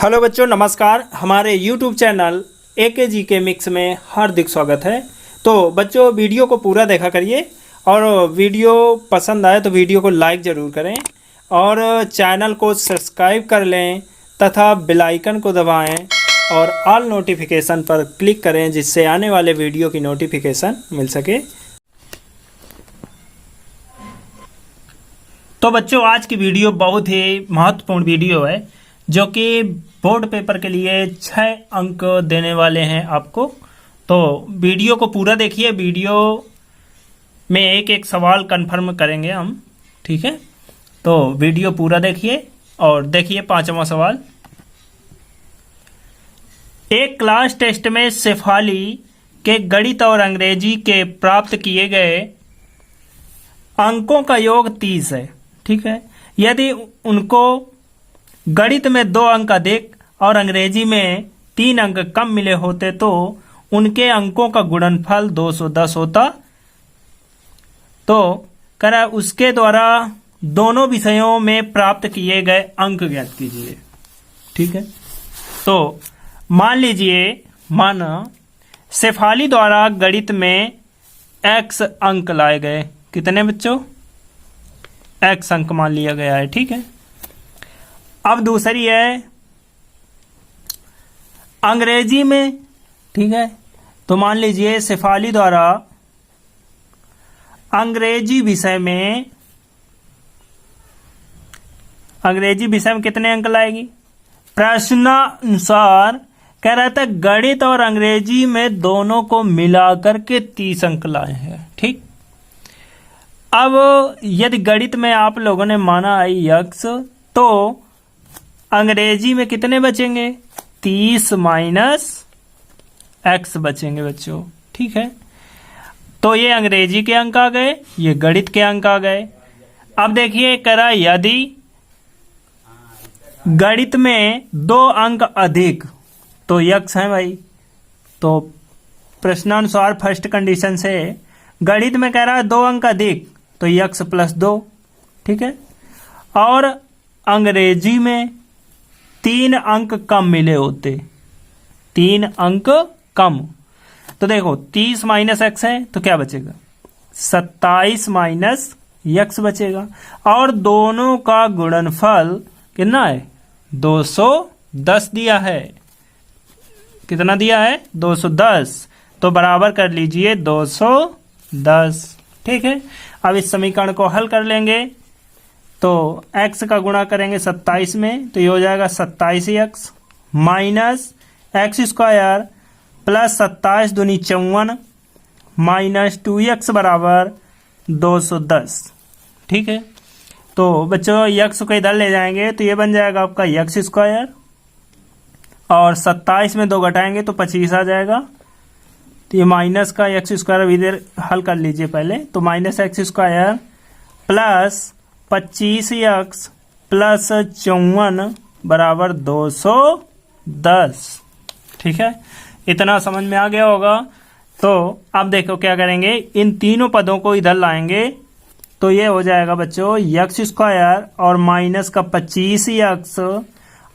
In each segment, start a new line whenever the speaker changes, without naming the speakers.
Hello बच्चों, नमस्कार। हमारे YouTube चैनल AKG के मिक्स में हार्दिक स्वागत है। तो बच्चों, वीडियो को पूरा देखा करिए और वीडियो पसंद आए तो वीडियो को लाइक ज़रूर करें और चैनल को सब्सक्राइब कर लें तथा बेल आइकन को दबाएं और ऑल नोटिफिकेशन पर क्लिक करें, जिससे आने वाले वीडियो की नोटिफिकेशन मिल सके। तो बच्चों, आज की वीडियो बहुत ही महत्वपूर्ण वीडियो है जो कि बोर्ड पेपर के लिए 6 अंक देने वाले हैं आपको। तो वीडियो को पूरा देखिए। वीडियो में एक एक सवाल कंफर्म करेंगे हम, ठीक है? तो वीडियो पूरा देखिए और देखिए 5वां सवाल। एक क्लास टेस्ट में शेफाली के गणित और अंग्रेजी के प्राप्त किए गए अंकों का योग 30 है, ठीक है? यदि उनको गणित में 2 अंक अधिक और अंग्रेजी में 3 अंक कम मिले होते तो उनके अंकों का गुणनफल 210 होता। तो करा उसके द्वारा दोनों विषयों में प्राप्त किए गए अंक ज्ञात कीजिए, ठीक है? तो मान लीजिए, माना शेफाली द्वारा गणित में x अंक लाए गए। कितने बच्चों? x अंक मान लिया गया है, ठीक है? अब दूसरी है अंग्रेजी में, ठीक है? तो मान लीजिए शेफाली द्वारा अंग्रेजी विषय में कितने अंक लाएगी? प्रश्नानुसार कह रहा था गणित और अंग्रेजी में दोनों को मिलाकर के 30 अंक लाए हैं, ठीक? अब यदि गणित में आप लोगों ने माना x, तो अंग्रेजी में कितने बचेंगे? 30 माइनस x बचेंगे बच्चों, ठीक है? तो ये अंग्रेजी के अंक आ गए, ये गणित के अंक आ गए। अब देखिए, करा यदि गणित में 2 अंक अधिक, तो x है भाई। तो प्रश्नानुसार फर्स्ट कंडीशन से गणित में कह रहा है 2 अंक अधिक, तो x प्लस 2, ठीक है? और अंग्रेजी में 3 अंक कम मिले होते, 3 अंक कम। तो देखो 30 माइनस x है तो क्या बचेगा? 27 माइनस x बचेगा। और दोनों का गुणनफल कितना है? 210 दिया है। कितना दिया है? 210। तो बराबर कर लीजिए 210, ठीक है? अब इस समीकरण को हल कर लेंगे तो x का गुणा करेंगे 27 में, तो ये हो जाएगा 27x minus x square plus 27 दूनी 54 माइनस 2x बराबर 210, ठीक है? तो बच्चों x को इधर ले जाएंगे तो ये बन जाएगा आपका x स्क्वायर, और 27 में 2 घटाएंगे तो 25 आ जाएगा। तो ये माइनस का x स्क्वायर इधर हल कर लीजिए पहले। तो minus x square plus 25x plus 54 बराबर 210, ठीक है? इतना समझ में आ गया होगा। तो अब देखो क्या करेंगे, इन तीनों पदों को इधर लाएंगे तो ये हो जाएगा बच्चों x स्क्वायर और माइनस का 25x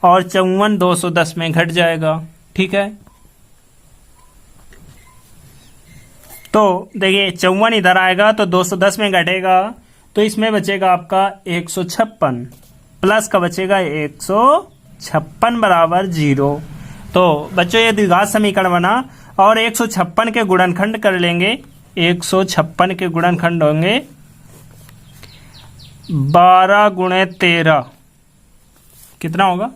और 54 210 में घट जाएगा, ठीक है? तो देखिए 54 इधर आएगा तो 210 में घटेगा, तो इसमें बचेगा आपका 156 प्लस का बचेगा 156 बराबर 0। तो बच्चों ये द्विघात समीकरण बना और 156 के गुणनखंड कर लेंगे। 156 के गुणनखंड होंगे 12 गुणे 13। कितना होगा?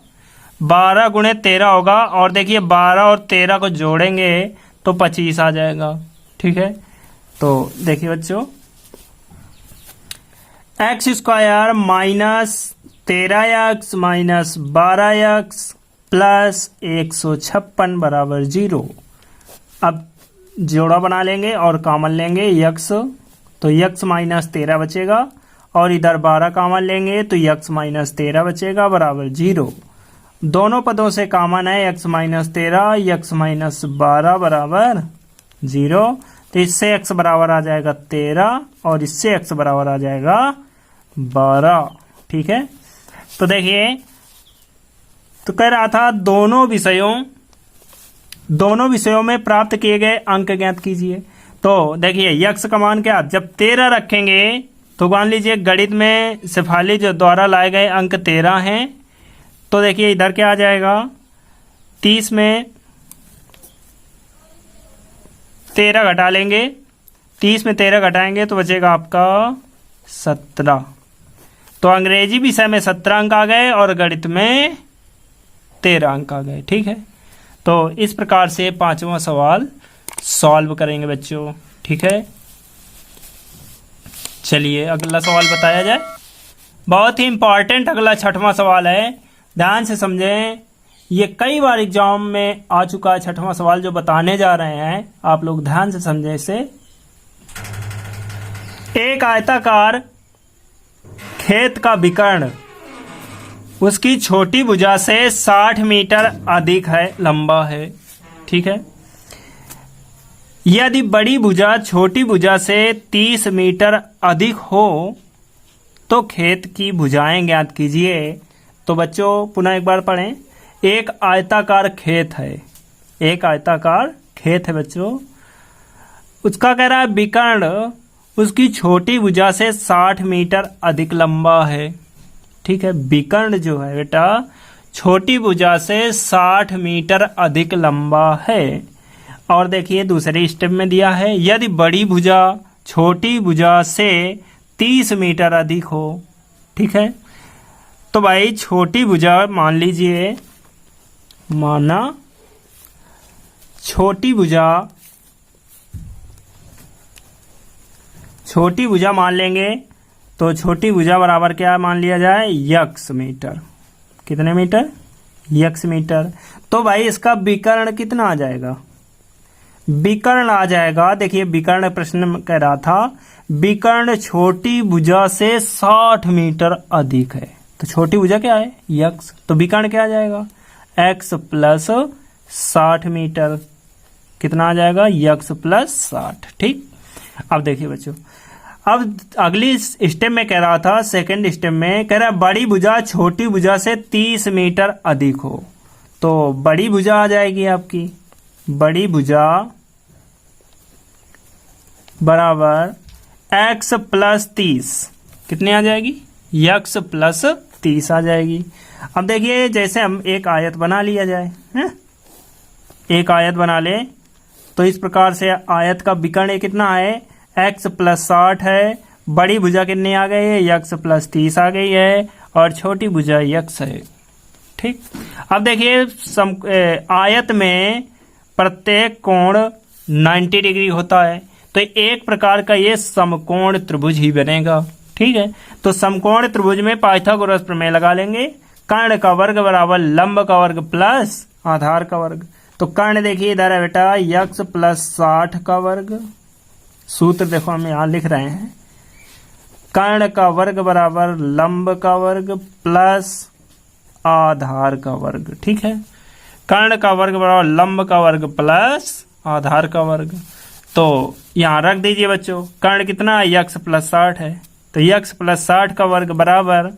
12 गुणे 13 होगा। और देखिए 12 और 13 को जोड़ेंगे तो 25 आ जाएगा, ठीक है? तो देखिए बच्चों, x square minus 13x minus 12x plus 156 बराबर 0। अब जोड़ा बना लेंगे और कॉमन लेंगे x, तो x माइनस 13 बचेगा, और इधर 12 कॉमन लेंगे तो x माइनस 13 बचेगा बराबर 0। दोनों पदों से कॉमन है x माइनस 13, x माइनस 12 बराबर 0। तो इससे x बराबर आ जाएगा 13 और इससे x बराबर आ जाएगा 12, ठीक है? तो देखिए, तो कह रहा था दोनों विषयों में प्राप्त किए गए अंक ज्ञात कीजिए। तो देखिए यक्स का मान क्या, जब 13 रखेंगे तो मान लीजिए गणित में शेफाली जो द्वारा लाए गए अंक 13 हैं। तो देखिए इधर क्या आ जाएगा, 30 में 13 घटा लेंगे, 30 में 13 घटाएंगे तो बचेगा आपका 17। तो अंग्रेजी विषय में 17 अंक आ गए और गणित में 13 अंक आ गए। ठीक है, तो इस प्रकार से 5वां सवाल सॉल्व करेंगे बच्चों। ठीक है, चलिए अगला सवाल बताया जाए। बहुत ही इंपॉर्टेंट अगला 6वां सवाल है, ध्यान से समझें। ये कई बार एग्जाम में आ चुका है 6वां सवाल जो बताने जा रहे हैं, आप लोग ध्यान से समझें इसे। एक आयताकार खेत का विकर्ण उसकी छोटी भुजा से 60 मीटर अधिक है, लंबा है। ठीक है, यदि बड़ी भुजा छोटी भुजा से 30 मीटर अधिक हो तो खेत की भुजाएं ज्ञात कीजिए। तो बच्चों पुनः एक बार पढ़ें। एक आयताकार खेत है, एक आयताकार खेत है बच्चों, उसका कह रहा है विकर्ण उसकी छोटी भुजा से 60 मीटर अधिक लंबा है। ठीक है, विकर्ण जो है बेटा छोटी भुजा से 60 मीटर अधिक लंबा है। और देखिए दूसरे स्टेप में दिया है, यदि बड़ी भुजा छोटी भुजा से 30 मीटर अधिक हो। ठीक है, तो भाई छोटी भुजा मान लीजिए, माना छोटी भुजा मान लेंगे। तो छोटी भुजा बराबर क्या मान लिया जाए, यक्स मीटर। कितने मीटर, यक्स मीटर। तो भाई इसका विकर्ण कितना आ जाएगा, विकर्ण आ जाएगा। देखिए विकर्ण प्रश्न में कह रहा था विकर्ण छोटी भुजा से 60 मीटर अधिक है। तो छोटी भुजा क्या है, यक्स। तो विकर्ण क्या आ जाएगा, एक्स प्लस 60 मीटर। कितना आ जाएगा, यक्स प्लस 60। ठीक, अब देखिए बच्चों, अब अगली स्टेप में कह रहा था, सेकंड स्टेप में कह रहा बड़ी भुजा छोटी भुजा से 30 मीटर अधिक हो। तो बड़ी भुजा आ जाएगी आपकी, बड़ी भुजा बराबर एक्स प्लस 30। कितनी आ जाएगी, यक्स प्लस 30 आ जाएगी। अब देखिए जैसे हम एक आयत बना लिया जाए, है? एक आयत बना ले तो इस प्रकार से आयत का विकर्ण कितना है, एक्स प्लस 60 है। बड़ी भुजा कितनी आ गई है, यक्स प्लस 30 आ गई है, और छोटी भुजा यक्स है। ठीक, अब देखिए आयत में प्रत्येक कोण 90 डिग्री होता है, तो एक प्रकार का ये समकोण त्रिभुज ही बनेगा। ठीक है, तो समकोण त्रिभुज में पाइथागोरस प्रमेय लगा लेंगे। कर्ण का वर्ग बराबर लंब का वर्ग प्लस आधार का वर्ग। तो कर्ण देखिए इधर है बेटा, यक्स प्लस 60 का वर्ग। सूत्र देखो हम यहां लिख रहे हैं, कर्ण का वर्ग बराबर लंब का वर्ग प्लस आधार का वर्ग। ठीक है, कर्ण का वर्ग बराबर लंब का वर्ग प्लस आधार का वर्ग। तो यहां रख दीजिए बच्चों, कर्ण कितना है, यक्स प्लस 60 है। तो यक्स प्लस 60 का वर्ग बराबर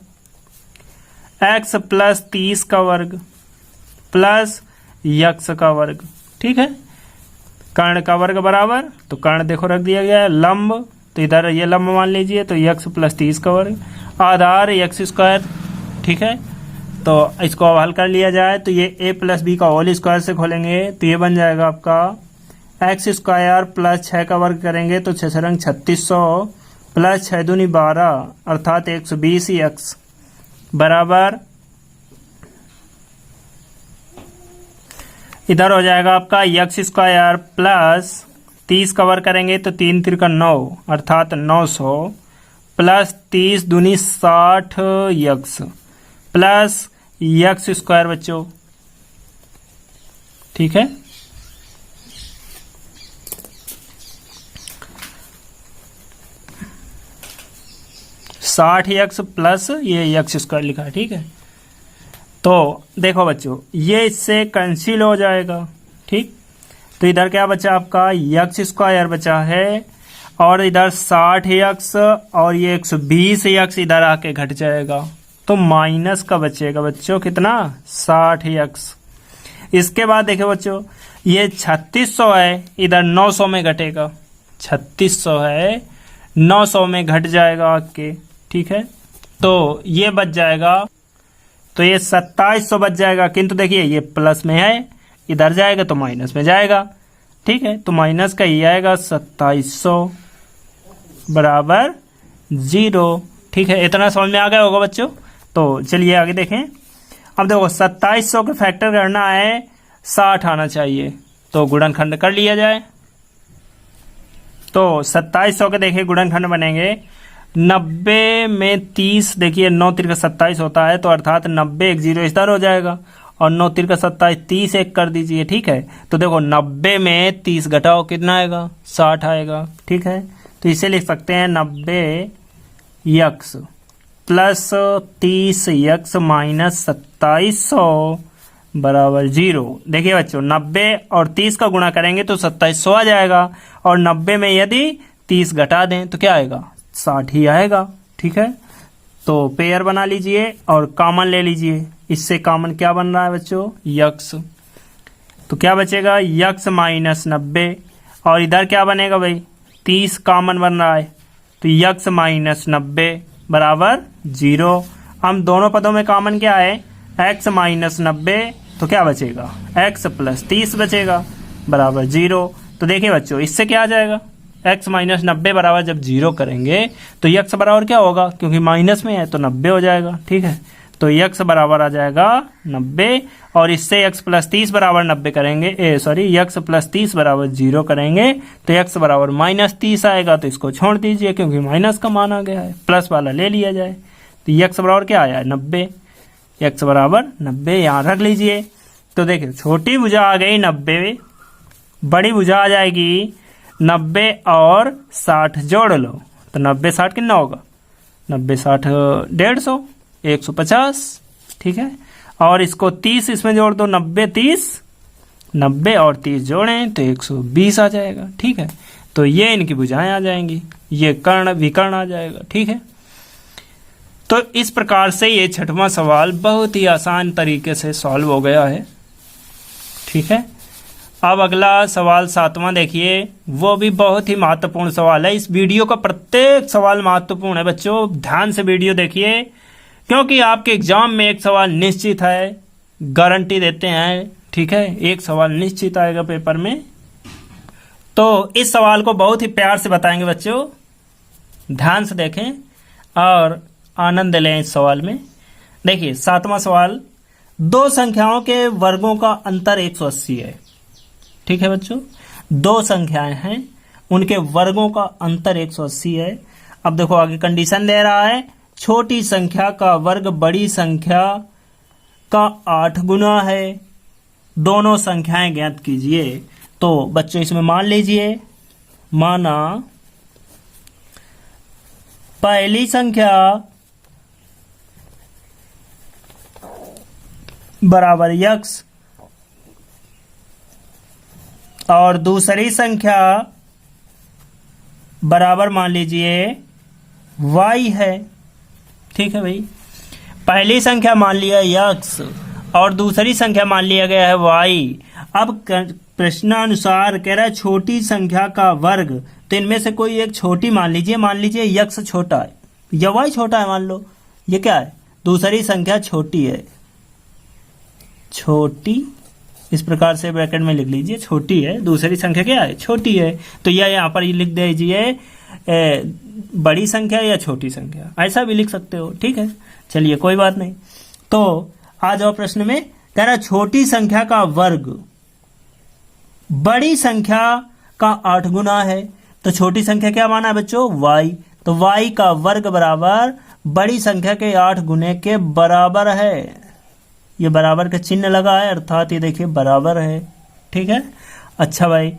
एक्स प्लस 30 का वर्ग प्लस यक्स का वर्ग। ठीक है, कर्ण का वर्ग बराबर, तो कर्ण देखो रख दिया गया है, लंब तो इधर ये लंब मान लीजिए, तो यक्स प्लस 30 का वर्ग, आधार यक्स स्क्वायर। ठीक है, तो इसको अब हल कर लिया जाए तो ये a प्लस बी का होल स्क्वायर से खोलेंगे तो ये बन जाएगा आपका एक्स स्क्वायर प्लस 6 का वर्ग करेंगे तो 6 रंग 3600 प्लस 6 दूनी 12 अर्थात 120 एक्स बराबर इधर हो जाएगा आपका यक्स स्क्वायर प्लस 30 का वर्ग करेंगे तो 3 तिरका 9 अर्थात 900 प्लस 30 दूनी 60 यक्स प्लस यक्स स्क्वायर बच्चों। ठीक है, साठ यक्स प्लस ये यक्स स्क्वायर लिखा है। ठीक है, तो देखो बच्चों ये इससे कैंसिल हो जाएगा। ठीक, तो इधर क्या बचा आपका यक्स स्क्वायर बचा है और इधर 60 यक्स और ये 120 यक्स इधर आके घट जाएगा। तो तो माइनस का बचेगा बच्चों कितना 60x। इसके बाद देखिए बच्चों ये 3600 है, इधर 900 में घटेगा, 3600 है 900 में घट जाएगा आपके, ठीक है। तो ये बच जाएगा, तो ये 2700 बच जाएगा, किंतु देखिए ये प्लस में है, इधर जाएगा तो माइनस में जाएगा, ठीक है। तो माइनस का ये आएगा 2700 बराबर 0, ठीक है। इतना समझ में आ गया होगा बच्चों। तो चलिए आगे देखें। अब देखो 2700 के फैक्टर करना है 60 आना चाहिए, तो गुणनखंड कर लिया जाए। तो 2700 के देखिए गुणनखंड बनेंगे 90 में 30, देखिए 9 तिरका 27 होता है, तो अर्थात 90 एक 0 इधर हो जाएगा और 9 तिरका 27 30 एक कर दीजिए, ठीक है। तो देखो 90 में 30 घटाओ कितना आएगा 60 आएगा, ठीक है। तो इसे लिख सकते हैं 90x प्लस 30x माइनस 2700 बराबर 0। देखिए बच्चों 90 और 30 का गुणा करेंगे तो 2700 आ जाएगा, और 90 में यदि 30 घटा दें तो क्या आएगा 60 ही आएगा, ठीक है। तो पेयर बना लीजिए और कॉमन ले लीजिए। इससे कॉमन क्या बन रहा है बच्चों x, तो क्या बचेगा x माइनस 90, और इधर क्या बनेगा भाई 30 कॉमन बन रहा है, तो x माइनस 90 बराबर 0। हम दोनों पदों में कॉमन क्या है x माइनस 90, तो क्या बचेगा x प्लस 30 बचेगा बराबर 0। तो देखिए बच्चों इससे क्या आ जाएगा x माइनस 90 बराबर जब 0 करेंगे तो x बराबर क्या होगा, क्योंकि माइनस में है तो 90 हो जाएगा, ठीक है। तो x बराबर आ जाएगा 90, और इससे x प्लस 30 बराबर 90 करेंगे, x प्लस 30 बराबर 0 करेंगे तो x बराबर माइनस 30 आएगा। तो इसको छोड़ दीजिए क्योंकि माइनस का मान आ गया है, प्लस वाला ले लिया जाए। तो x बराबर क्या आया है 90, x बराबर 90 यहाँ रख लीजिए। तो देखिए छोटी भुजा आ गई 90, बड़ी भुजा आ जाएगी 90 और 60 जोड़ लो, तो 90 60 कितना होगा 90 60 150 150, ठीक है। और इसको 30 इसमें जोड़ दो, 90 30 90 और 30 जोड़ें तो 120 आ जाएगा, ठीक है। तो ये इनकी भुजाएं आ जाएंगी, ये कर्ण विकर्ण आ जाएगा, ठीक है। तो इस प्रकार से ये छठवां सवाल बहुत ही आसान तरीके से सॉल्व हो गया है, ठीक है। अब अगला सवाल 7वां देखिए, वो भी बहुत ही महत्वपूर्ण सवाल है। इस वीडियो का प्रत्येक सवाल महत्वपूर्ण है बच्चों, ध्यान से वीडियो देखिए, क्योंकि आपके एग्जाम में एक सवाल निश्चित है, गारंटी देते हैं, ठीक है। एक सवाल निश्चित आएगा पेपर में। तो इस सवाल को बहुत ही प्यार से बताएंगे बच्चों, ध्यान से देखें और आनंद लें इस सवाल में। देखिए 7वां सवाल, दो संख्याओं के वर्गों का अंतर 180 है, ठीक है बच्चों। दो संख्याएं हैं, उनके वर्गों का अंतर 180 है। अब देखो आगे कंडीशन दे रहा है, छोटी संख्या का वर्ग बड़ी संख्या का 8 गुना है, दोनों संख्याएं ज्ञात कीजिए। तो बच्चों इसमें मान लीजिए, माना पहली संख्या बराबर x और दूसरी संख्या बराबर मान लीजिए y है, ठीक है भाई। पहली संख्या मान लिया x और दूसरी संख्या मान लिया गया है y। अब प्रश्नानुसार कह रहा है छोटी संख्या का वर्ग, तो इनमें से कोई एक छोटी मान लीजिए x छोटा है या y छोटा है, मान लो ये क्या है दूसरी संख्या छोटी है, छोटी इस प्रकार से ब्रैकेट में लिख लीजिए, छोटी है, दूसरी संख्या क्या है छोटी है। तो यह यहाँ पर लिख दीजिए बड़ी संख्या या छोटी संख्या, ऐसा भी लिख सकते हो, ठीक है। चलिए कोई बात नहीं। तो आ जाओ प्रश्न में, कह रहा छोटी संख्या का वर्ग बड़ी संख्या का 8 गुना है, तो छोटी संख्या क्या माना है बच्चों y, तो y का वर्ग बराबर बड़ी संख्या के 8 गुने के बराबर है। ये बराबर का चिन्ह लगा है, अर्थात ये देखिए बराबर है, ठीक है। अच्छा भाई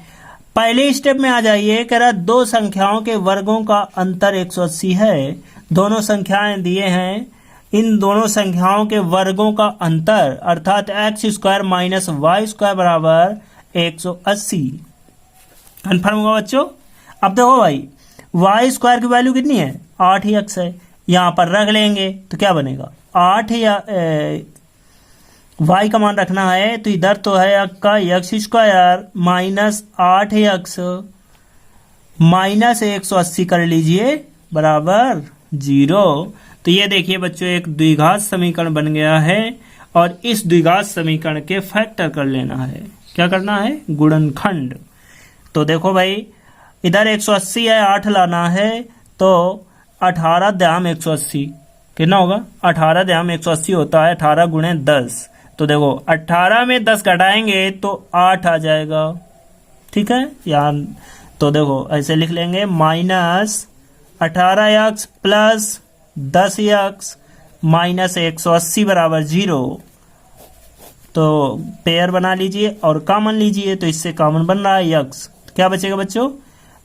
पहले स्टेप में आ जाइए, कह रहा दो संख्याओं के वर्गों का अंतर 180 है। दोनों संख्याएं दिए हैं, इन दोनों संख्याओं के वर्गों का अंतर अर्थात x square minus y square बराबर 180। कन्फर्म हुआ बच्चों। अब देखो भाई y स्क्वायर की वैल्यू कितनी है 8 ही x है, यहाँ पर रख लेंगे तो क्या बनेगा 8 या y का मान रखना है, तो इधर तो है आपका x square minus 8x minus 180 कर लीजिए बराबर 0। तो ये देखिए बच्चों एक द्विघात समीकरण बन गया है और इस द्विघात समीकरण के फैक्टर कर लेना है। क्या करना है? गुणनखंड। तो देखो भाई इधर 180 है, 8 लाना है, तो 18 दाम 180 कितना होगा? 18 दाम 180 होता है 18 गुणे 10। तो देखो 18 में 10 घटाएंगे तो 8 आ जाएगा। ठीक है यार, तो देखो ऐसे लिख लेंगे minus 18x plus 10x minus 180 बराबर 0। तो पेयर बना लीजिए और कॉमन लीजिए, तो इससे कॉमन बन रहा है x। क्या बचेगा बच्चों?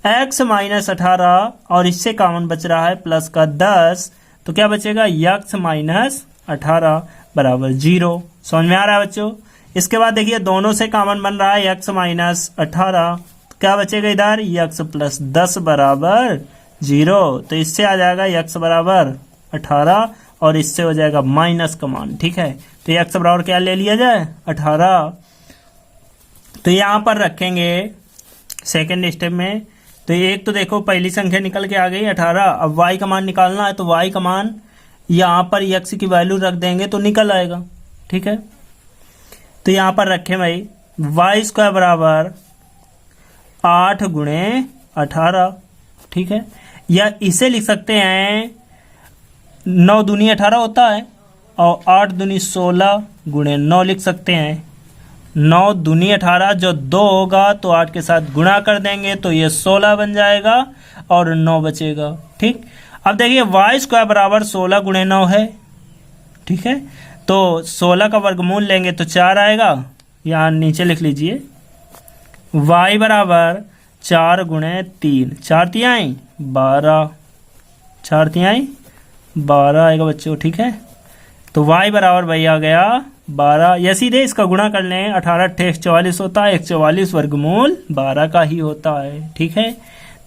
x माइनस 18 और इससे कॉमन बच रहा है प्लस का 10, तो क्या बचेगा? x माइनस 18 बराबर 0। समझ में आ रहा है बच्चों? इसके बाद देखिए दोनों से कॉमन बन रहा है x माइनस 18, तो क्या बचेगा इधर? x प्लस 10 बराबर 0। तो इससे आ जाएगा x बराबर 18 और इससे हो जाएगा माइनस का मान। ठीक है, तो x बराबर क्या ले लिया जाए? 18। तो यहां पर रखेंगे सेकेंड स्टेप में। तो एक तो देखो पहली संख्या निकल के आ गई 18। अब y का मान निकालना है, तो y का मान यहाँ पर x की वैल्यू रख देंगे तो निकल आएगा। ठीक है, तो यहाँ पर रखें भाई y स्क्वायर बराबर 8 गुणे 18। ठीक है, या इसे लिख सकते हैं 9 दूनी 18 होता है और 8 दूनी 16 गुणे 9 लिख सकते हैं। 9 दूनी 18 जो 2 होगा तो 8 के साथ गुणा कर देंगे तो ये 16 बन जाएगा और 9 बचेगा। ठीक, अब देखिए y स्क्वायर बराबर 16 गुणे 9 है। ठीक है, तो 16 का वर्गमूल लेंगे तो 4 आएगा। यहाँ नीचे लिख लीजिए y बराबर 4 गुणे 3, 4 तिहाई 12, 4 तिहाई 12 आएगा बच्चों। ठीक है, तो y बराबर भाई आ गया 12, या सीधे इसका गुणा कर लें। 18 अट्ठे 44 होता है, 144 वर्गमूल 12 का ही होता है। ठीक है,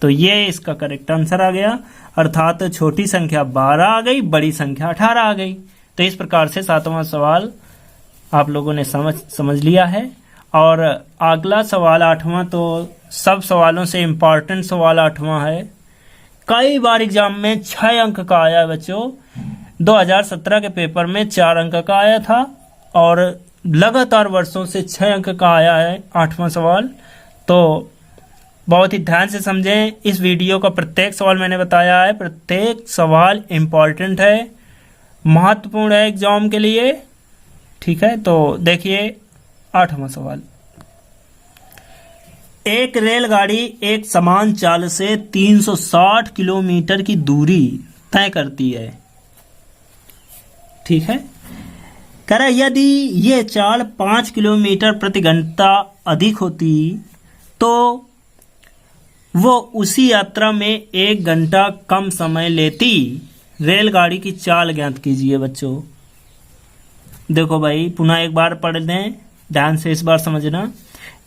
तो ये इसका करेक्ट आंसर आ गया, अर्थात छोटी संख्या 12 आ गई, बड़ी संख्या 18 आ गई। तो इस प्रकार से 7वां सवाल आप लोगों ने समझ लिया है। और अगला सवाल 8वां, तो सब सवालों से इम्पोर्टेंट सवाल 8वां है। कई बार एग्जाम में 6 अंक का आया है बच्चों। 2017 के पेपर में 4 अंक का आया था और लगातार वर्षों से 6 अंक का आया है 8वां सवाल। तो बहुत ही ध्यान से समझें, इस वीडियो का प्रत्येक सवाल मैंने बताया है, प्रत्येक सवाल इम्पॉर्टेंट है, महत्वपूर्ण है एग्जाम के लिए। ठीक है, तो देखिए 8वां सवाल। एक रेलगाड़ी एक समान चाल से 360 किलोमीटर की दूरी तय करती है। ठीक है, कह रहा यदि ये चाल 5 किलोमीटर प्रति घंटा अधिक होती तो वो उसी यात्रा में 1 घंटा कम समय लेती। रेलगाड़ी की चाल ज्ञात कीजिए बच्चों। देखो भाई पुनः एक बार पढ़ दें, ध्यान से इस बार समझना।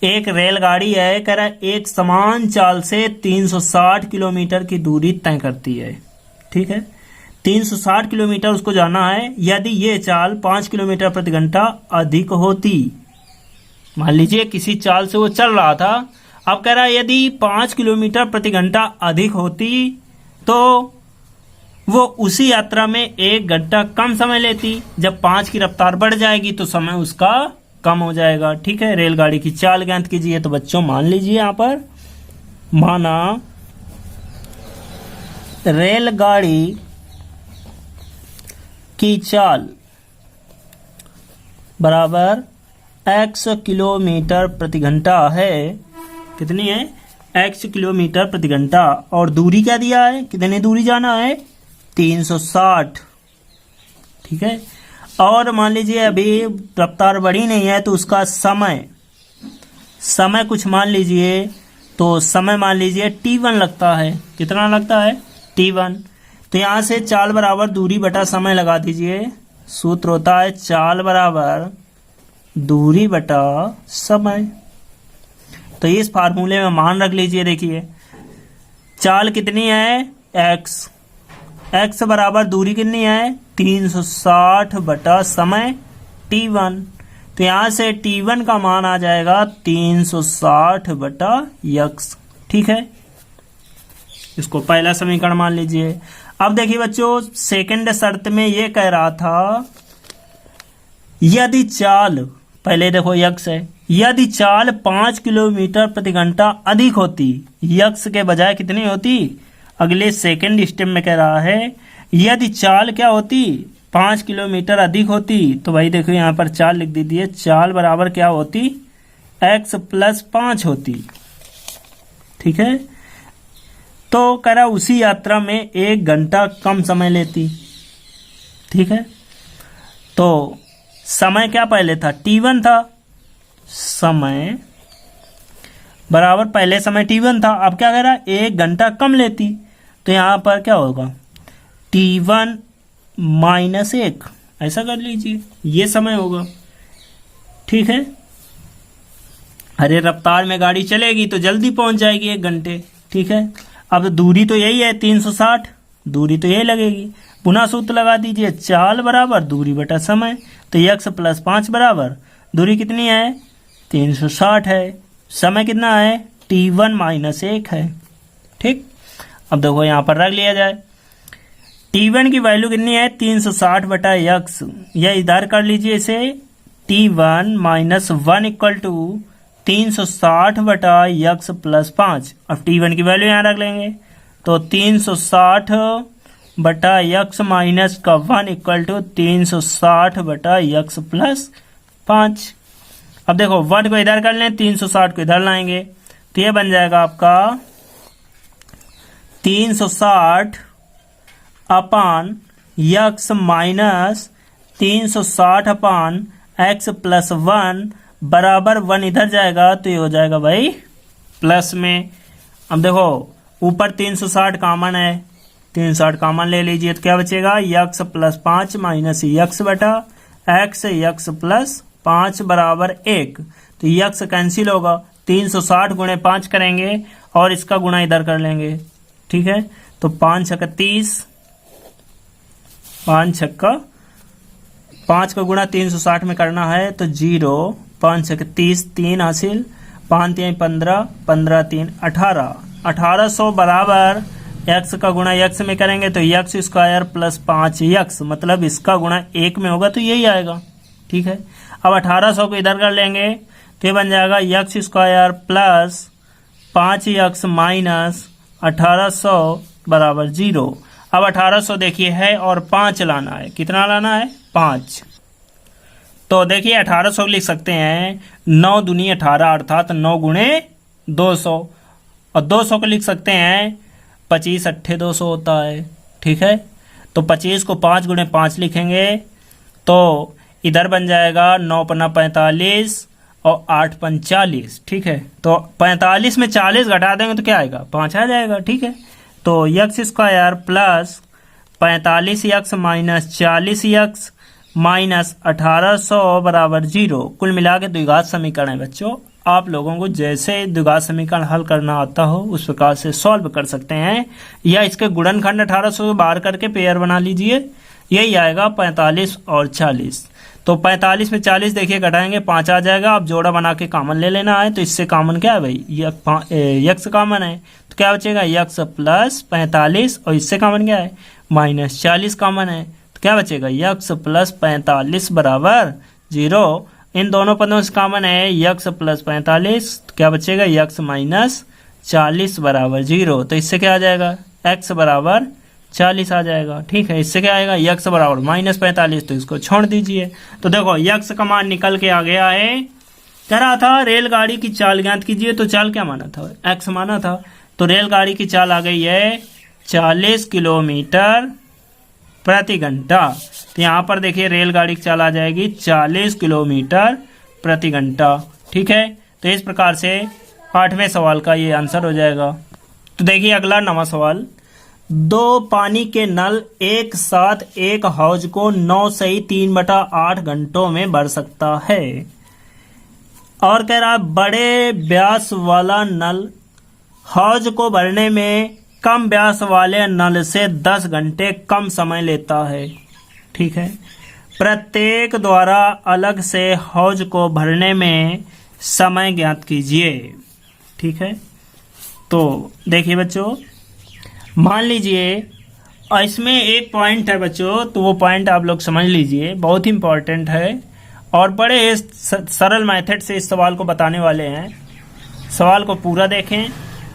एक रेलगाड़ी है, कह रहा एक समान चाल से 360 किलोमीटर की दूरी तय करती है। ठीक है, 360 किलोमीटर उसको जाना है। यदि ये चाल 5 किलोमीटर प्रति घंटा अधिक होती, मान लीजिए किसी चाल से वो चल रहा था, अब कह रहा है यदि 5 किलोमीटर प्रति घंटा अधिक होती तो वो उसी यात्रा में 1 घंटा कम समय लेती। जब 5 की रफ्तार बढ़ जाएगी तो समय उसका कम हो जाएगा। ठीक है, रेलगाड़ी की चाल ज्ञात कीजिए। तो बच्चों मान लीजिए यहाँ पर, माना रेलगाड़ी की चाल बराबर x किलोमीटर प्रति घंटा है। कितनी है? x किलोमीटर प्रति घंटा। और दूरी क्या दिया है, कितनी दूरी जाना है? 360। ठीक है, और मान लीजिए अभी रफ्तार बढ़ी नहीं है तो उसका समय कुछ मान लीजिए, तो समय मान लीजिए t1 लगता है। कितना लगता है? t1। तो यहां से चाल बराबर दूरी बटा समय लगा दीजिए। सूत्र होता है चाल बराबर दूरी बटा समय। तो इस फार्मूले में मान रख लीजिए। देखिए चाल कितनी है? x x बराबर दूरी कितनी है 360 बटा समय t1। तो यहां से t1 का मान आ जाएगा 360 बटा x। ठीक है, इसको पहला समीकरण मान लीजिए। अब देखिए बच्चों, सेकंड शर्त में ये कह रहा था यदि चाल, पहले देखो यक्स है, यदि चाल 5 किलोमीटर प्रति घंटा अधिक होती, यक्स के बजाय कितनी होती, अगले सेकंड स्टेप में कह रहा है यदि चाल क्या होती 5 किलोमीटर अधिक होती, तो भाई देखो यहाँ पर चाल लिख दीजिए, चाल बराबर क्या होती x + 5 होती। ठीक है, तो कह रहा उसी यात्रा में 1 घंटा कम समय लेती। ठीक है, तो समय क्या पहले था t1 था, समय बराबर पहले समय t1 था, अब क्या कह रहा 1 घंटा कम लेती, तो यहां पर क्या होगा t1 - 1, ऐसा कर लीजिए, ये समय होगा। ठीक है, अरे रफ्तार में गाड़ी चलेगी तो जल्दी पहुंच जाएगी 1 घंटे। ठीक है, अब दूरी तो यही है 360, दूरी तो यही लगेगी, पुनः सूत्र लगा दीजिए, चाल बराबर दूरी बटा समय, तो x + 5 बराबर दूरी कितनी है 360 है, समय कितना है t1 - 1 है। ठीक, अब देखो यहाँ पर रख लिया जाए, t1 की वैल्यू कितनी है 360 बटा x, या इधर कर लीजिए इसे, t1 - 1 = 360 बटा x + 5। अब t1 की वैल्यू यहाँ रख लेंगे, तो 360 बटा x - 1 = 360 बटा x + 5। अब देखो 1 को इधर कर लें, 360 को इधर लाएंगे, तो ये बन जाएगा आपका 360 अपान x माइनस 360 अपान x + 1 बराबर 1 इधर जाएगा, तो ये हो जाएगा भाई प्लस में। अब देखो ऊपर 360 कॉमन है, 360 कॉमन ले लीजिए, तो क्या बचेगा x + 5 माइनस x बटा x + 5 बराबर 1, तो x कैंसिल होगा, 360 गुणे 5 करेंगे और इसका गुणा इधर कर लेंगे। ठीक है, तो 5 × 30, 5 × 5 का गुणा 360 में करना है, तो 0, 5 × 30, 3 हासिल, 5 × 15, 15 × 3 18, 1800 बराबर x का गुणा x में करेंगे तो x² + 5x, मतलब इसका गुणा 1 में होगा तो यही आएगा। ठीक है, अब 1800 को इधर कर लेंगे, तो ये बन जाएगा x² + 5x माइनस 1800 बराबर 0। अब 1800 देखिए है और 5 लाना है, कितना लाना है 5, तो देखिए 1800 लिख सकते हैं 9 दूनी 18 अर्थात 9 गुणे 200, और 200 को लिख सकते हैं 25 अट्ठे 200 होता है। ठीक है, तो 25 को 5 गुणे 5 लिखेंगे, तो इधर बन जाएगा 9 × 45 और 8 × 40। ठीक है, तो 45 में 40 घटा देंगे तो क्या आएगा 5 आ जाएगा। ठीक है, तो x² + 45x minus 40x minus 1800 बराबर 0। कुल मिला के द्विघात समीकरण है बच्चों, आप लोगों को जैसे द्विघात समीकरण हल करना आता हो उस प्रकार से सॉल्व कर सकते हैं, या इसके गुणनखंड 1800 बाहर करके पेयर बना लीजिए, यही आएगा 45 और 40। तो 45 में 40 देखिए घटाएंगे 5 आ जाएगा। अब जोड़ा बना के कॉमन ले लेना है, तो इससे कॉमन क्या है भाई x कॉमन है, तो क्या बचेगा x + 45, और इससे कॉमन क्या है -40 कॉमन है, तो क्या बचेगा x + 45 बराबर 0। इन दोनों पदों से कॉमन है x + 45, तो क्या बचेगा x - 40 बराबर 0। तो इससे क्या आ जाएगा x बराबर 40 आ जाएगा। ठीक है, इससे क्या आएगा x बराबर -45, तो इसको छोड़ दीजिए। तो देखो x का मान निकल के आ गया है, कह रहा था रेलगाड़ी की चाल ज्ञात कीजिए, तो चाल क्या माना था x माना था, तो रेलगाड़ी की चाल आ गई है 40 किलोमीटर प्रति घंटा। तो यहाँ पर देखिए रेलगाड़ी की चाल आ जाएगी 40 किलोमीटर प्रति घंटा। ठीक है, तो इस प्रकार से 8वें सवाल का ये आंसर हो जाएगा। तो देखिए अगला 9वां सवाल, 2 पानी के नल एक साथ एक हौज को 9 से 3/8 घंटों में भर सकता है, और कह रहा बड़े व्यास वाला नल हौज को भरने में कम व्यास वाले नल से 10 घंटे कम समय लेता है। ठीक है। प्रत्येक द्वारा अलग से हौज को भरने में समय ज्ञात कीजिए। ठीक है। तो देखिए बच्चों, मान लीजिए इसमें एक पॉइंट है बच्चों, तो वो पॉइंट आप लोग समझ लीजिए, बहुत इंपॉर्टेंट है और बड़े सरल मेथड से इस सवाल को बताने वाले हैं। सवाल को पूरा देखें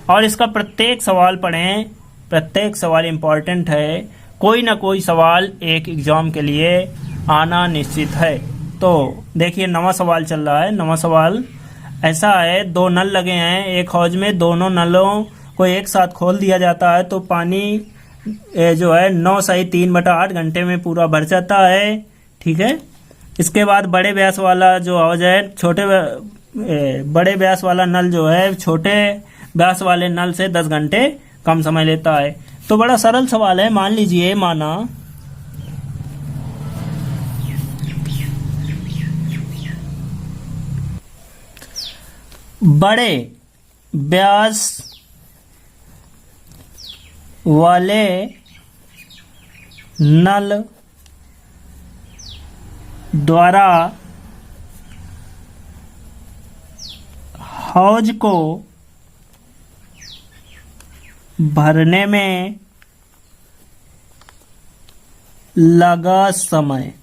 और इसका प्रत्येक सवाल पढ़ें। प्रत्येक सवाल इंपॉर्टेंट है, कोई ना कोई सवाल एक एग्जाम के लिए आना निश्चित है। तो देखिए, नवा सवाल चल रहा है। नवा सवाल ऐसा है, 2 नल लगे हैं एक हौज में, दोनों नलों को एक साथ खोल दिया जाता है तो पानी जो है 9 सही 3/8 घंटे में पूरा भर जाता है। ठीक है। इसके बाद बड़े व्यास वाला जो हौज है, बड़े व्यास वाला नल जो है छोटे व्यास वाले नल से 10 घंटे कम समय लेता है। तो बड़ा सरल सवाल है। मान लीजिए, माना बड़े व्यास वाले नल द्वारा हौज को भरने में लगा समय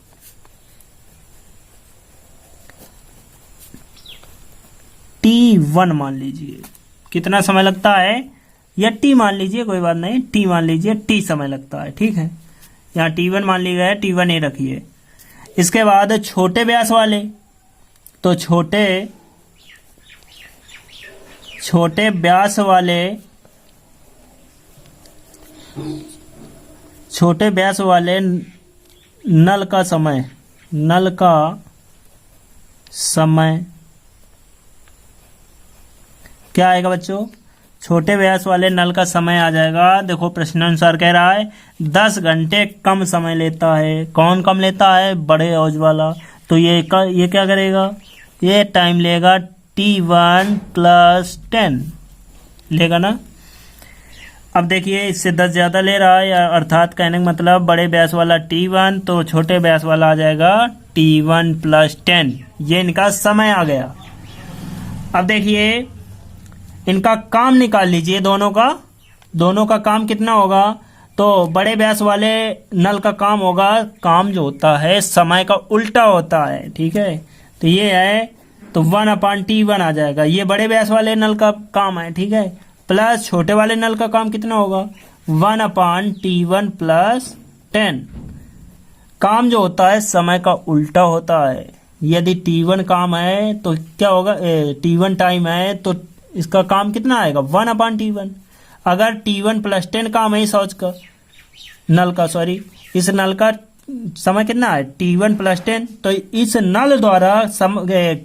T1 मान लीजिए। कितना समय लगता है, या T मान लीजिए, कोई बात नहीं, T मान लीजिए, T समय लगता है। ठीक है। यहाँ T1 मान लिया है, T1 ही रखिए। इसके बाद छोटे व्यास वाले, तो छोटे व्यास वाले नल का समय क्या आएगा बच्चों? छोटे व्यास वाले नल का समय आ जाएगा, देखो प्रश्नानुसार कह रहा है 10 घंटे कम समय लेता है। कौन कम लेता है? बड़े हौज वाला। तो ये क्या करेगा? ये टाइम लेगा T1 + 10 लेगा ना। अब देखिए, इससे 10 ज़्यादा ले रहा है, अर्थात कहने का मतलब बड़े व्यास वाला T1 तो छोटे व्यास वाला आ जाएगा T1 + 10। ये इनका समय आ गया। अब देखिए, इनका काम निकाल लीजिए, दोनों का काम कितना होगा? तो बड़े व्यास वाले नल का काम होगा, काम जो होता है समय का उल्टा होता है। ठीक है। तो ये है, तो 1/T1 आ जाएगा। ये बड़े व्यास वाले नल का काम है। ठीक है। प्लस छोटे वाले नल का काम कितना होगा? 1/T1 + 10। काम जो होता है समय का उल्टा होता है। यदि T1 काम है तो क्या होगा? T1 टाइम है तो इसका काम कितना आएगा? 1/T1। अगर T1 + 10 काम है इस हौज का, इस नल का समय कितना है? T1 + 10। तो इस नल द्वारा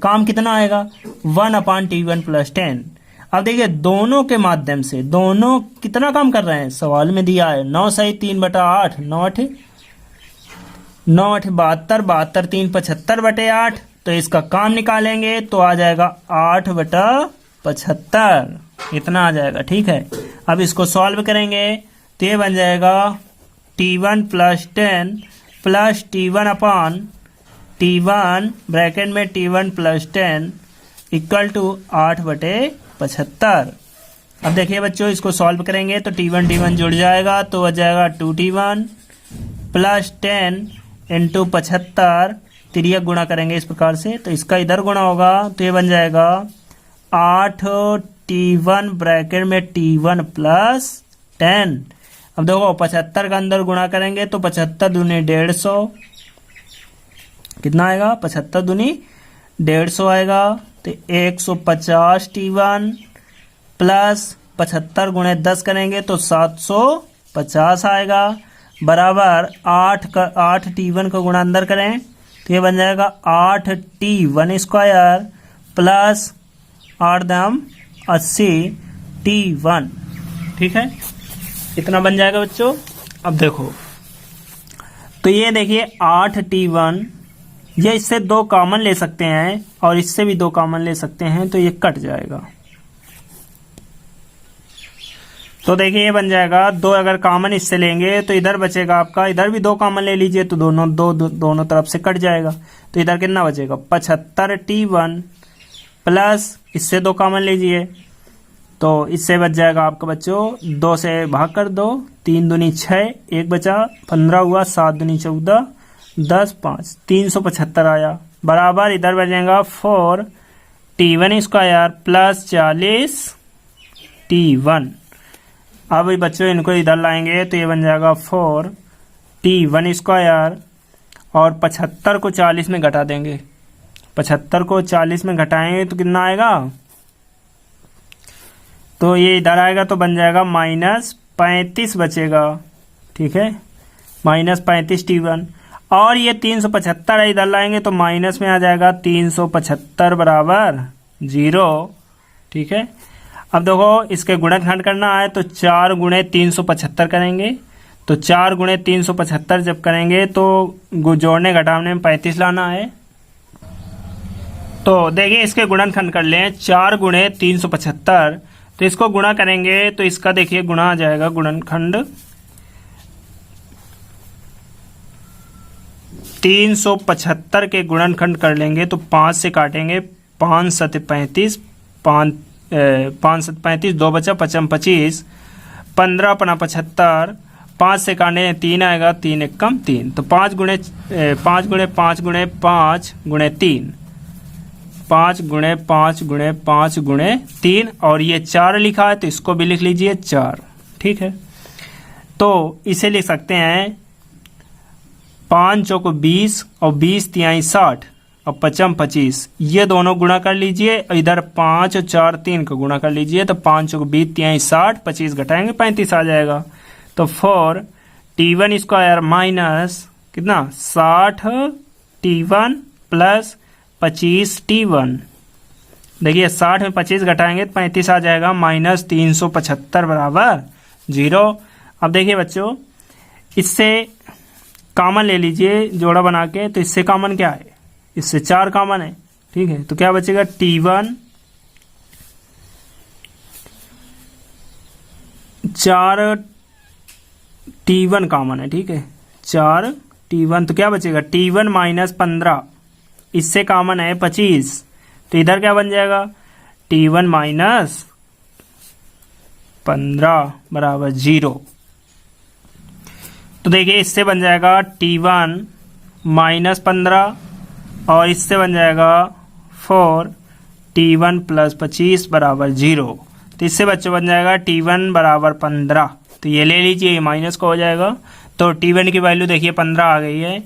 काम कितना आएगा? 1/T1 + 10। अब देखिए, दोनों के माध्यम से दोनों कितना काम कर रहे हैं? सवाल में दिया है 9 सही 3/8, 9 8 72, 72 3 75/8। तो इसका काम निकालेंगे तो आ जाएगा 8/75, इतना आ जाएगा। ठीक है। अब इसको सॉल्व करेंगे तो ये बन जाएगा T1 + 10 + T1 ब्रैकेट में T1 + 10 = 8/75। अब देखिए बच्चों, इसको सॉल्व करेंगे तो T1 जुड़ जाएगा, तो आ जाएगा 2T1 + 10 × 75। तिर्यक गुणा करेंगे इस प्रकार से, तो इसका इधर गुणा होगा तो ये बन जाएगा 8T1 ब्रैकेट में T1 + 10। अब देखो 75 का अंदर गुणा करेंगे तो 75 दूनी 150, कितना आएगा? 75 दूनी 150 आएगा। तो 150 T1 + 75 × 10 करेंगे तो 750 आएगा, बराबर 8 T1 का गुणा अंदर करें तो ये बन जाएगा 8T1² + 8 दाम 80 T1। ठीक है। इतना बन जाएगा बच्चों। अब देखो, तो ये देखिए 8T1, ये इससे 2 कॉमन ले सकते हैं और इससे भी 2 कॉमन ले सकते हैं, तो ये कट जाएगा। तो देखिए ये बन जाएगा 2, अगर कॉमन इससे लेंगे तो इधर बचेगा आपका, इधर भी 2 कॉमन ले लीजिए तो दोनों तरफ से कट जाएगा। तो इधर कितना बचेगा 75t1 प्लस इससे 2 कॉमन लीजिए तो इससे बच जाएगा आपका बच्चों 2 से भाग कर दो, 3 दूनी 6, 1 बचा 15 हुआ, 7 दूनी 14, 10 5 375 आया, बराबर इधर बचेगा 4t1 स्क्वायर प्लस 40t1। अब बच्चों इनको इधर लाएंगे तो ये बन जाएगा 4t1 स्क्वायर और 75 को 40 में घटा देंगे, 75 को 40 में घटाएंगे तो कितना आएगा, तो ये इधर आएगा तो बन जाएगा -35 बचेगा, ठीक है, -35t1। और ये 375 है, इधर लाएंगे तो माइनस में आ जाएगा 375 बराबर 0, ठीक है। अब देखो इसके गुणनखंड करना है तो 4 गुणे 375 करेंगे, तो 4 गुणे 375 जब करेंगे तो जोड़ने घटाने में 35 लाना है। तो देखिए इसके गुणनखंड कर लें, 4 गुणे 375, तो इसको गुणा करेंगे तो इसका देखिए गुणा आ जाएगा, गुणनखंड 375 के गुणनखंड कर लेंगे तो 5 से काटेंगे, 5 7 35, 5 7 35, 2 बचा 55 25, 15 अपना 75, 5 से काटने 3 आएगा, 3 एक कम 3, तो 5 गुणे 5 गुणे 5 गुणे 5 गुणे 3, 5 गुणे 5 गुणे 5 गुणे 3, और ये 4 लिखा है तो इसको भी लिख लीजिए 4, ठीक है। तो इसे लिख सकते हैं 5 चौक 20 और 20 तिहाई 60 और 55 25, ये दोनों गुणा कर लीजिए, इधर 5 और 4 3 को गुणा कर लीजिए तो 5 चौक 20 तिहाई 60, 25 घटाएंगे 35 आ जाएगा। तो 4t1 स्क्वायर माइनस कितना 60t1 प्लस 25t1, देखिए 60 में 25 घटाएंगे तो 35 आ जाएगा, -375 बराबर 0। अब देखिए बच्चों इससे कॉमन ले लीजिए जोड़ा बना के, तो इससे कॉमन क्या है, इससे 4 कॉमन है, ठीक है, तो क्या बचेगा t1 4t1 कॉमन है, ठीक है, 4t1, तो क्या बचेगा t1 माइनस 15, इससे कॉमन है 25, तो इधर क्या बन जाएगा t1 माइनस 15 बराबर 0। तो देखिए इससे बन जाएगा t1 माइनस 15 और इससे बन जाएगा 4t1 प्लस 25 बराबर 0। तो इससे बच्चों बन जाएगा t1 बराबर 15, तो ये ले लीजिए, ये माइनस का हो जाएगा, तो t1 की वैल्यू देखिए 15 आ गई है।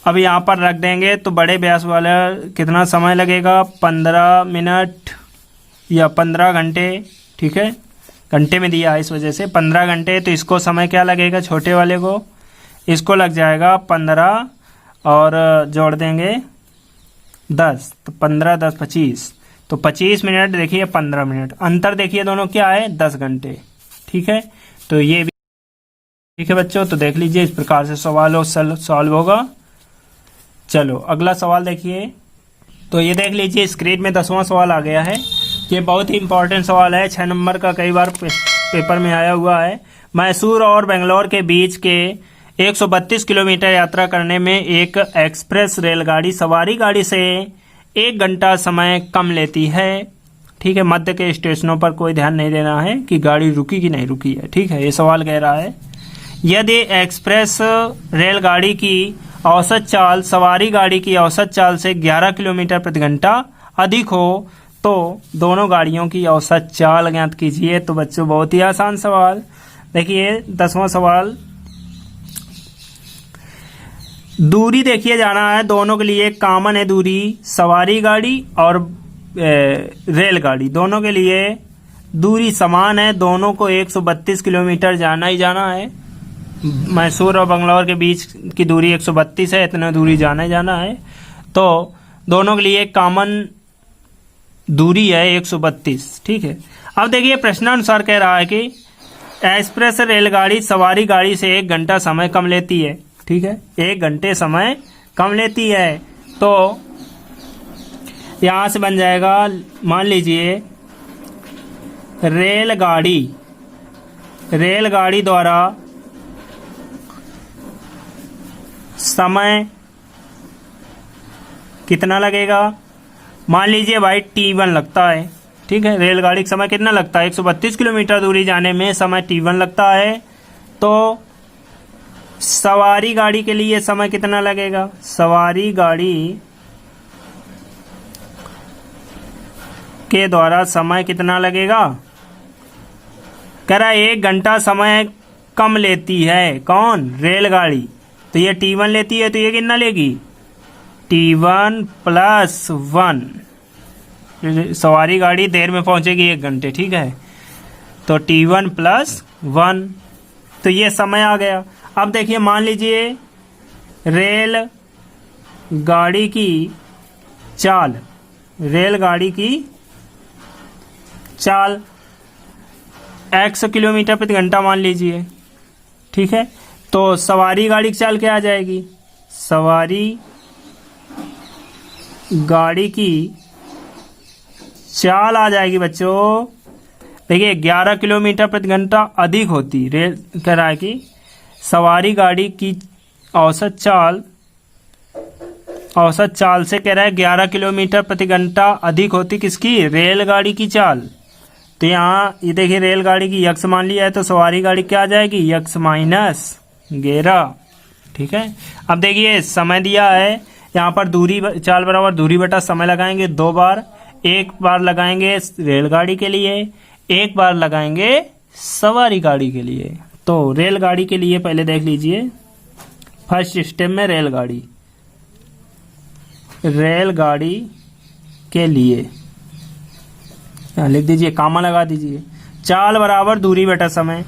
अब यहाँ पर रख देंगे तो बड़े व्यास वाला कितना समय लगेगा, 15 मिनट या 15 घंटे, ठीक है, घंटे में दिया है इस वजह से 15 घंटे, तो इसको समय क्या लगेगा छोटे वाले को, इसको लग जाएगा 15 और जोड़ देंगे 10, तो 15 10 25, तो 25 मिनट देखिए 15 मिनट, अंतर देखिए दोनों क्या है 10 घंटे, ठीक है। तो ये भी ठीक है बच्चों, तो देख लीजिए इस प्रकार से सवाल सॉल्व होगा। चलो अगला सवाल देखिए, तो ये देख लीजिए स्क्रीन में 10वां सवाल आ गया है, ये बहुत ही इंपॉर्टेंट सवाल है, 6 नंबर का, कई बार पेपर में आया हुआ है। मैसूर और बेंगलोर के बीच के 132 किलोमीटर यात्रा करने में एक एक्सप्रेस रेलगाड़ी सवारी गाड़ी से 1 घंटा समय कम लेती है, ठीक है। मध्य के स्टेशनों पर कोई ध्यान नहीं देना है कि गाड़ी रुकी कि नहीं रुकी है, ठीक है, ये सवाल कह रहा है। यदि एक्सप्रेस रेलगाड़ी की औसत चाल सवारी गाड़ी की औसत चाल से 11 किलोमीटर प्रति घंटा अधिक हो तो दोनों गाड़ियों की औसत चाल ज्ञात कीजिए। तो बच्चों बहुत ही आसान सवाल, देखिए 10वां सवाल, दूरी देखिए जाना है, दोनों के लिए कॉमन है दूरी, सवारी गाड़ी और रेलगाड़ी दोनों के लिए दूरी समान है, दोनों को 132 किलोमीटर जाना ही जाना है। मैसूर और बंगलौर के बीच की दूरी 132 है, इतना दूरी जाना ही जाना है, तो दोनों के लिए कॉमन दूरी है 132, ठीक है। अब देखिए प्रश्नानुसार कह रहा है कि एक्सप्रेस रेलगाड़ी सवारी गाड़ी से 1 घंटा समय कम लेती है, ठीक है, 1 घंटे समय कम लेती है। तो यहां से बन जाएगा, मान लीजिए रेलगाड़ी रेलगाड़ी द्वारा समय कितना लगेगा। मान लीजिए भाई T1 लगता है, ठीक है। रेलगाड़ी का समय कितना लगता है, 132 किलोमीटर दूरी जाने में समय T1 लगता है। तो सवारी गाड़ी के लिए समय कितना लगेगा। सवारी गाड़ी के द्वारा समय कितना लगेगा। कह रहा है 1 घंटा समय कम लेती है, कौन, रेलगाड़ी। तो ये T1 लेती है, तो ये कितना लेगी, T1 + 1। सवारी गाड़ी देर में पहुंचेगी 1 घंटे, ठीक है। तो T1 + 1, तो ये समय आ गया। अब देखिए, मान लीजिए रेल गाड़ी की चाल, रेलगाड़ी की चाल x किलोमीटर प्रति घंटा मान लीजिए, ठीक है। तो सवारी गाड़ी की चाल क्या आ जाएगी, सवारी गाड़ी की चाल आ जाएगी बच्चों। देखिए 11 किलोमीटर प्रति घंटा अधिक होती, रेल कह रहा है कि सवारी गाड़ी की औसत चाल से कह रहा है 11 किलोमीटर प्रति घंटा अधिक होती किसकी, रेलगाड़ी की चाल। तो यहाँ ये देखिए रेलगाड़ी की यक्स मान लिया है, तो सवारी गाड़ी क्या आ जाएगी, यक्स - 11, ठीक है। अब देखिए समय दिया है, यहाँ पर दूरी चाल बराबर दूरी बटा समय लगाएंगे 2 बार। एक बार लगाएंगे रेलगाड़ी के लिए, एक बार लगाएंगे सवारी गाड़ी के लिए। तो रेलगाड़ी के लिए पहले देख लीजिए, फर्स्ट स्टेप में रेलगाड़ी के लिए यहाँ लिख दीजिए, कामा लगा दीजिए, चाल बराबर दूरी बटा समय।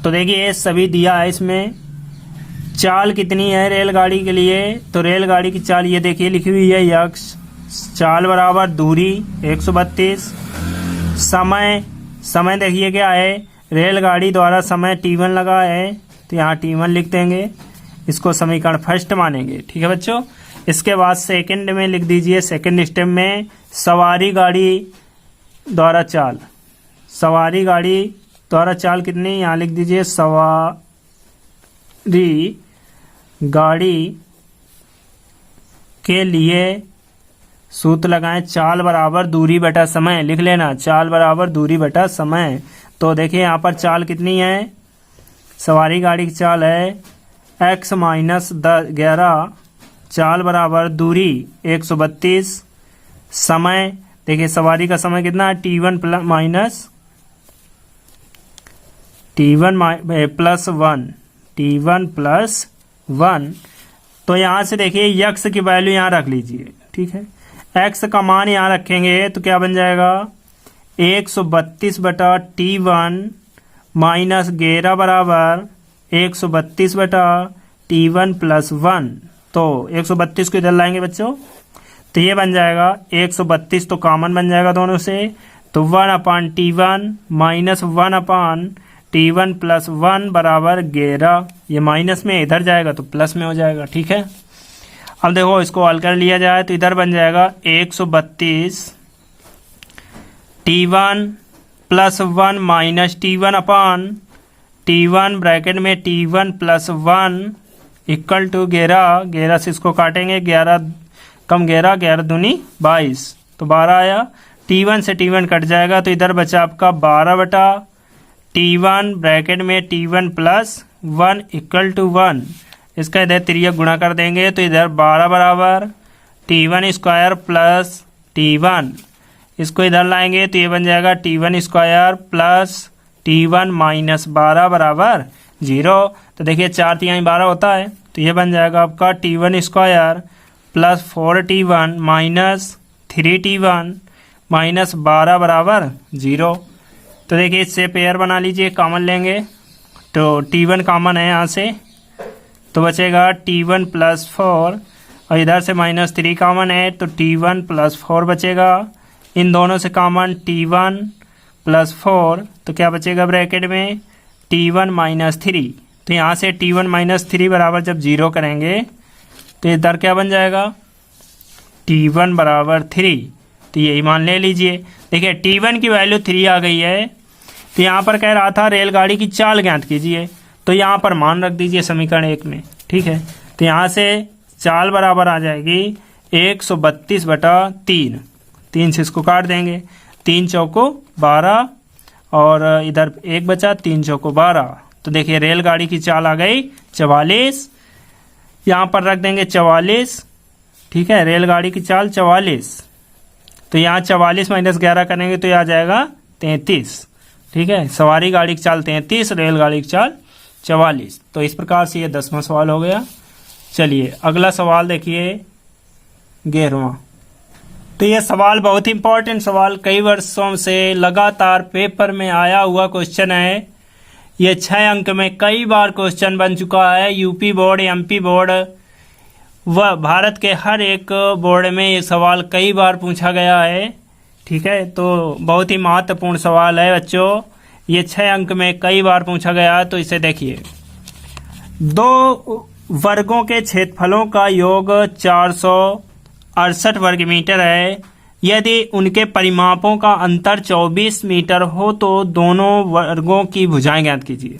तो देखिए सभी दिया है, इसमें चाल कितनी है रेलगाड़ी के लिए। तो रेलगाड़ी की चाल ये देखिए लिखी हुई है, यक्स, चाल बराबर दूरी 132, समय देखिए क्या है, रेलगाड़ी द्वारा समय T1 लगा है, तो यहाँ T1 लिख देंगे, इसको समीकरण फर्स्ट मानेंगे, ठीक है बच्चों। इसके बाद सेकंड में लिख दीजिए, सेकंड स्टेप में सवारी गाड़ी द्वारा चाल, सवारी गाड़ी द्वारा चाल कितनी, यहाँ लिख दीजिए, सवारी गाड़ी के लिए सूत्र लगाएं, चाल बराबर दूरी बटा समय, लिख लेना, चाल बराबर दूरी बटा समय। तो देखिए यहाँ पर चाल कितनी है, सवारी गाड़ी की चाल है x - 11, चाल बराबर दूरी 132, समय देखिए सवारी का समय कितना है, T1 + 1। तो यहाँ से देखिए यक्स की वैल्यू यहाँ रख लीजिए, ठीक है। x का मान यहाँ रखेंगे तो क्या बन जाएगा, 132 बटा T1 - 11 बराबर 132 बटा T1 + 1। तो 132 को इधर लाएंगे बच्चों, तो ये बन जाएगा 132, तो कॉमन बन जाएगा दोनों से। तो 1/T1 - 1/T1 + 1 बराबर 11। ये माइनस में इधर जाएगा तो प्लस में हो जाएगा, ठीक है। अब देखो इसको हल कर लिया जाए तो इधर बन जाएगा 132 T1 + 1 - T1 ब्रैकेट में T1 + 1 इक्वल टू 11। 11 से इसको काटेंगे, 11 कम 11, 11 दूनी 22, तो 12 आया। T1 से T1 कट जाएगा, तो इधर बचा आपका 12 बटा T1 ब्रैकेट में T1 + 1 इक्वल टू 1। इसका इधर तिर्यक गुणा कर देंगे, तो इधर 12 बराबर T1 स्क्वायर प्लस T1, इसको इधर लाएंगे तो ये बन जाएगा T1 स्क्वायर प्लस T1 - 12 बराबर 0। तो देखिए 4 × 12 होता है, तो ये बन जाएगा आपका T1 square plus 4T1 - 3T1 - 12 बराबर 0। तो देखिए इससे पेयर बना लीजिए, कॉमन लेंगे तो T1 कॉमन है यहाँ से, तो बचेगा T1 + 4 और इधर से -3 कॉमन है, तो T1 + 4 बचेगा। इन दोनों से कॉमन T1 + 4, तो क्या बचेगा ब्रैकेट में T1 - 3। तो यहाँ से T1 - 3 बराबर जब 0 करेंगे तो इधर क्या बन जाएगा, T1 बराबर 3। तो यही मान ले लीजिए। देखिए T1 की वैल्यू 3 आ गई है, तो यहाँ पर कह रहा था रेलगाड़ी की चाल ज्ञात कीजिए, तो यहाँ पर मान रख दीजिए समीकरण 1 में, ठीक है। तो यहाँ से चाल बराबर आ जाएगी 132/3, 3 से इसको काट देंगे, 3 चौको 12 और इधर 1 बचा, 3 चौको 12। तो देखिए रेलगाड़ी की चाल आ गई 44, यहाँ पर रख देंगे 44, ठीक है। रेलगाड़ी की चाल 44, तो यहाँ 44 - 11 करेंगे तो यह आ जाएगा 33, ठीक है। सवारी गाड़ी की चाल 33, रेलगाड़ी की चाल 44। तो इस प्रकार से ये 10वां सवाल हो गया। चलिए अगला सवाल देखिए 11वां। तो ये सवाल बहुत इंपॉर्टेंट सवाल, कई वर्षों से लगातार पेपर में आया हुआ क्वेश्चन है। ये 6 अंक में कई बार क्वेश्चन बन चुका है। यूपी बोर्ड, एमपी बोर्ड व भारत के हर एक बोर्ड में ये सवाल कई बार पूछा गया है, ठीक है। तो बहुत ही महत्वपूर्ण सवाल है बच्चों, ये 6 अंक में कई बार पूछा गया है। तो इसे देखिए, 2 वर्गों के क्षेत्रफलों का योग 468 वर्ग मीटर है। यदि उनके परिमापों का अंतर 24 मीटर हो तो दोनों वर्गों की भुजाएं ज्ञात कीजिए।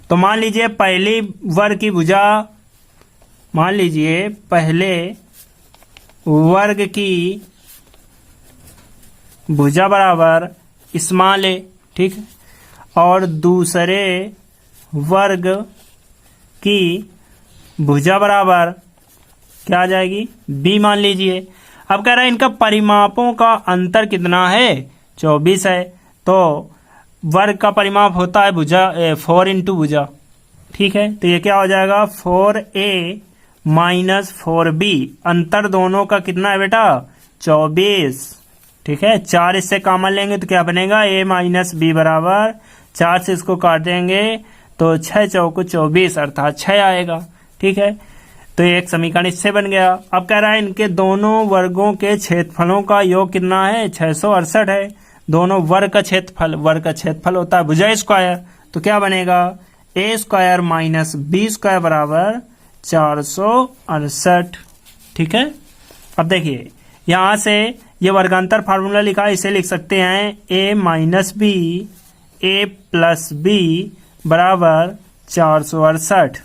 तो मान लीजिए पहली वर्ग की भुजा, मान लीजिए पहले वर्ग की भुजा बराबर स्मॉल ए, ठीक, और दूसरे वर्ग की भुजा बराबर क्या आ जाएगी, बी मान लीजिए। अब कह रहा है इनका परिमापों का अंतर कितना है, 24 है। तो वर्ग का परिमाप होता है भुजा 4 × भुजा, ठीक है। तो ये क्या हो जाएगा 4a - 4b, अंतर दोनों का कितना है बेटा 24, ठीक है। 4 इससे कॉमन लेंगे तो क्या बनेगा a - b बराबर 4 से इसको काट देंगे तो 6 चौको 24 अर्थात 6 आएगा, ठीक है। तो एक समीकरण इससे बन गया। अब कह रहा है इनके दोनों वर्गों के क्षेत्रफलों का योग कितना है 668 है। दोनों वर्ग का क्षेत्रफल होता है भुजा स्क्वायर, तो क्या बनेगा a² - b² बराबर 468, ठीक है। अब देखिए यहां से ये वर्गांतर फार्मूला लिखा है, इसे लिख सकते हैं a - b a + b बराबर 468।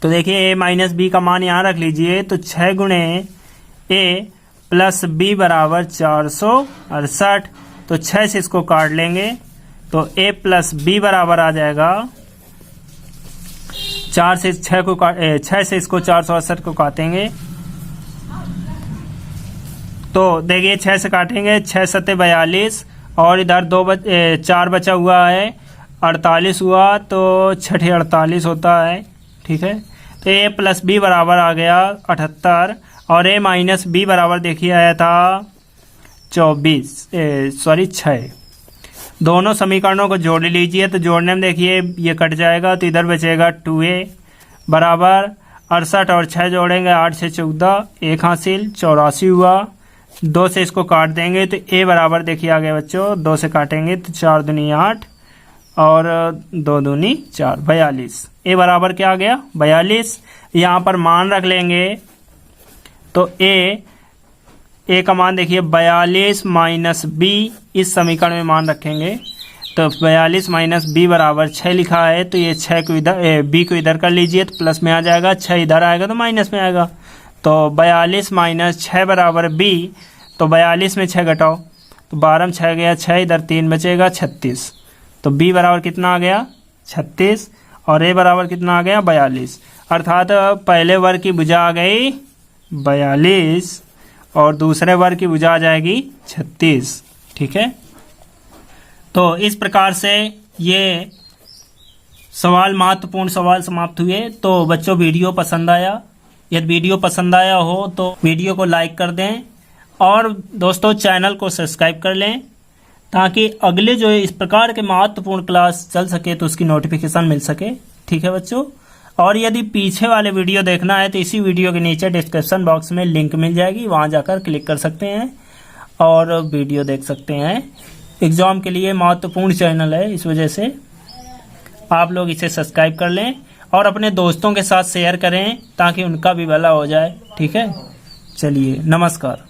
तो देखिए a - b का मान यहाँ रख लीजिए, तो 6 × a + b बराबर 468। तो 6 से इसको काट लेंगे तो a + b बराबर आ जाएगा 4 से 6 से इसको 468 को काटेंगे तो देखिए 6 से काटेंगे, 6 × 7 = 42 और इधर 4 बचा हुआ है 48 हुआ, तो 6 × 48 होता है, ठीक है। तो a + b बराबर आ गया 78 और a - b बराबर देखिए आया था 6। दोनों समीकरणों को जोड़ लीजिए, तो जोड़ने में देखिए ये कट जाएगा तो इधर बचेगा 2a बराबर 68 और 6 जोड़ेंगे 8 से 14, 1 हासिल 84 हुआ। 2 से इसको काट देंगे तो a बराबर देखिए आ गया बच्चों, 2 से काटेंगे तो 4 दूनी 8 और 2 दूनी 4, 42। a बराबर क्या आ गया 42। यहाँ पर मान रख लेंगे तो a का मान देखिए 42 - b, इस समीकरण में मान रखेंगे तो 42 - b बराबर 6 लिखा है। तो ये 6 को इधर b को इधर कर लीजिए तो प्लस में आ जाएगा, 6 इधर आएगा तो माइनस में आएगा। तो 42 - 6 बराबर b, तो 42 में 6 घटाओ तो 12 में 6 गया 6, इधर 3 बचेगा 36। तो b बराबर कितना आ गया 36 और a बराबर कितना आ गया 42, अर्थात पहले वर्ग की भुजा आ गई 42 और दूसरे वर्ग की भुजा आ जाएगी 36, ठीक है। तो इस प्रकार से ये सवाल महत्वपूर्ण सवाल समाप्त हुए। तो बच्चों वीडियो पसंद आया, यदि वीडियो पसंद आया हो तो वीडियो को लाइक कर दें और दोस्तों चैनल को सब्सक्राइब कर लें ताकि अगले जो इस प्रकार के महत्वपूर्ण क्लास चल सके तो उसकी नोटिफिकेशन मिल सके, ठीक है बच्चों। और यदि पीछे वाले वीडियो देखना है तो इसी वीडियो के नीचे डिस्क्रिप्शन बॉक्स में लिंक मिल जाएगी, वहां जाकर क्लिक कर सकते हैं और वीडियो देख सकते हैं। एग्जाम के लिए महत्वपूर्ण चैनल है, इस वजह से आप लोग इसे सब्सक्राइब कर लें और अपने दोस्तों के साथ शेयर करें ताकि उनका भी भला हो जाए, ठीक है। चलिए नमस्कार।